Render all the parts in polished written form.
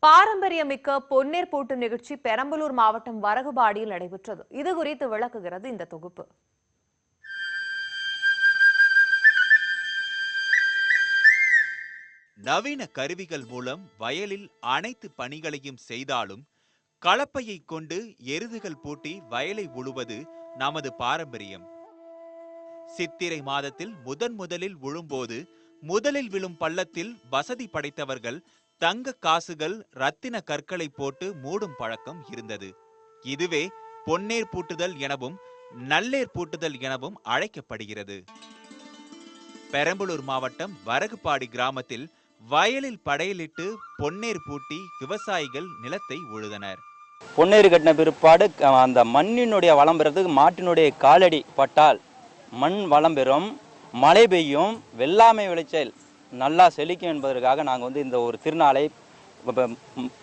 பாரம்பரியமிக்க பொன்னேர் பூட்டு நிகழ்ச்சி பெரம்பலூர் மாவட்டம் வரகுபாடியில் நடைபெற்றது. இது குறித்து விளக்குகிறது இந்த தொகுப்பு. நவீன கருவிகள் மூலம் வயலில் அனைத்து பணிகளையும் செய்தாலும் கலப்பையை கொண்டு எருதுகள் பூட்டி வயலை உழுவது நமது பாரம்பரியம். சித்திரை மாதத்தில் முதலில் உழும்போது முதலில் விழும் பள்ளத்தில் வசதி படைத்தவர்கள் தங்க காசுகள், ரத்தின கற்களை போட்டு மூடும் பழக்கம் இருந்தது. இதுவே பொன்னேர் பூட்டுதல் எனவும் நல்லேர் பூட்டுதல் எனவும் அழைக்கப்படுகிறது. பெரம்பலூர் மாவட்டம் வரகுபாடி கிராமத்தில் வயலில் படையலிட்டு பொன்னேர் பூட்டி விவசாயிகள் நிலத்தை உழுதனர். பொன்னேர் கட்டின பிற்பாடு அந்த மண்ணினுடைய வளம் பெறதுக்கு மாட்டினுடைய காலடி பட்டால் மண் வளம் பெறும், மழை பெய்யும், வெள்ளாமை விளைச்சல் நல்லா செழிக்கும் என்பதற்காக நாங்கள் இந்த ஒரு திருநாளை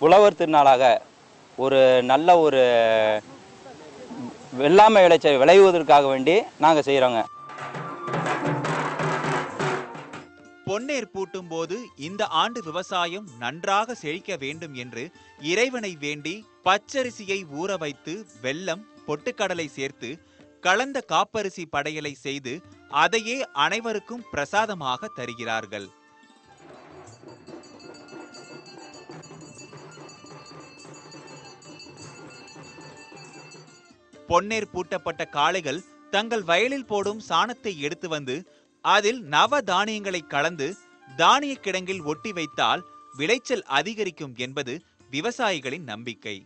உழவர் திருநாளாக ஒரு நல்ல ஒரு வெள்ளாமை விளைச்சல் விளைவதற்காக வேண்டி நாங்கள் செய்கிறோங்க. பொன்னேர் பூட்டும் போது இந்த ஆண்டு விவசாயம் நன்றாக செழிக்க வேண்டும் என்று இறைவனை வேண்டி பச்சரிசியை ஊற வைத்து வெல்லம், பொட்டுக்கடலை சேர்த்து கலந்த காப்பரிசி படையலை செய்து அதையே அனைவருக்கும் பிரசாதமாக தருகிறார்கள். பொன்னேர் பூட்டப்பட்ட காளைகள் தங்கள் வயலில் போடும் சாணத்தை எடுத்து வந்து அதில் நவ தானியங்களை கலந்து தானிய கிடங்கில் ஒட்டி வைத்தால் விளைச்சல் அதிகரிக்கும் என்பது விவசாயிகளின் நம்பிக்கை.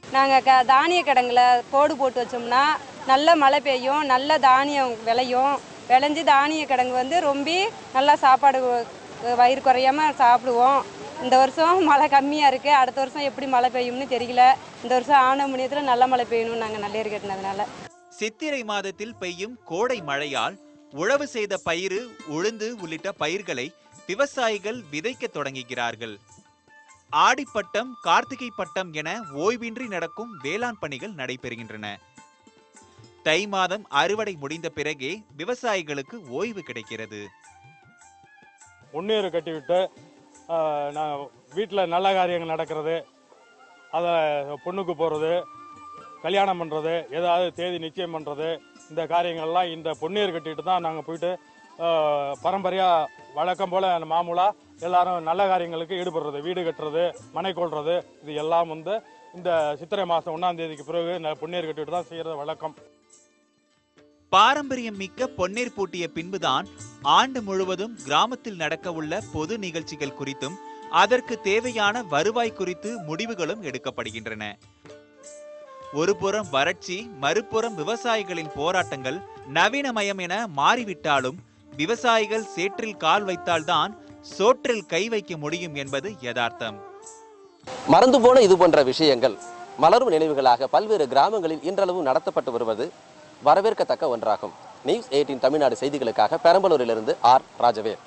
நாங்கள் தானிய கிடங்குல கோடு போட்டு வச்சோம்னா நல்ல மழை பெய்யும், நல்ல தானியம் விளையும். விளைஞ்சி தானிய கிடங்கு ரொம்ப நல்லா சாப்பாடு வயிறு குறையாம சாப்பிடுவோம். இந்த வருஷம் மழை கம்மியாக இருக்குது, அடுத்த வருஷம் எப்படி மழை பெய்யும்னு தெரியல. இந்த வருஷம் ஆன முனியத்தில் நல்ல மழை பெய்யணும்னு நாங்கள் நல்லேறு கட்டினதுனால. சித்திரை மாதத்தில் பெய்யும் கோடை மழையால் உழவு செய்த பயிறு, உளுந்து உள்ளிட்ட பயிர்களை விவசாயிகள் விதைக்க தொடங்குகிறார்கள். ஆடிப்பட்டம், கார்த்திகை பட்டம் என ஓய்வின்றி நடக்கும் வேளாண் பணிகள் நடைபெறுகின்றன. தை மாதம் அறுவடை முடிந்த பிறகே விவசாயிகளுக்கு ஓய்வு கிடைக்கிறது. பொன்னேறு கட்டிவிட்டு நான் வீட்டில் நல்ல காரியங்கள் நடக்கிறது, அதை பொண்ணுக்கு போகிறது, கல்யாணம் பண்ணுறது, ஏதாவது தேதி நிச்சயம் பண்ணுறது, இந்த காரியங்கள்லாம் இந்த பொன்னேறு கட்டிட்டு தான் நாங்கள் போயிட்டு பரம்பரையாக வழக்கம் போல் மாமூலாக எல்லாரும் நல்ல காரியங்களுக்கு ஈடுபடுறது. வீடு கட்டுறது, மனை கொள்வது, இது எல்லாம் இந்த சித்திரை மாதம் 1ஆம் தேதிக்கு பிறகு பொன்னேறு கட்டிட்டு தான் செய்கிறது வழக்கம். பாரம்பரியம் மிக்க பொன்னேர் பூட்டிய பின்புதான் ஆண்டு முழுவதும் கிராமத்தில் நடக்க உள்ள பொது நிகழ்ச்சிகள் குறித்தும் அதற்கு தேவையான வருவாய் குறித்து முடிவுகளும் எடுக்கப்படுகின்றன. ஒருபுறம் வறட்சி, மறுபுறம் விவசாயிகளின் போராட்டங்கள் நவீனமயம் என மாறிவிட்டாலும் விவசாயிகள் சேற்றில் கால் வைத்தால்தான் சோற்றில் கை வைக்க முடியும் என்பது யதார்த்தம். மறந்து போன இது போன்ற விஷயங்கள் மலரும் நினைவுகளாக பல்வேறு கிராமங்களில் இன்றளவும் நடத்தப்பட்டு வருவது வரவேற்கத்தக்க ஒன்றாகும். நியூஸ் 18 தமிழ்நாடு செய்திகளுக்காக பெரம்பலூரிலிருந்து ஆர். ராஜவேல்.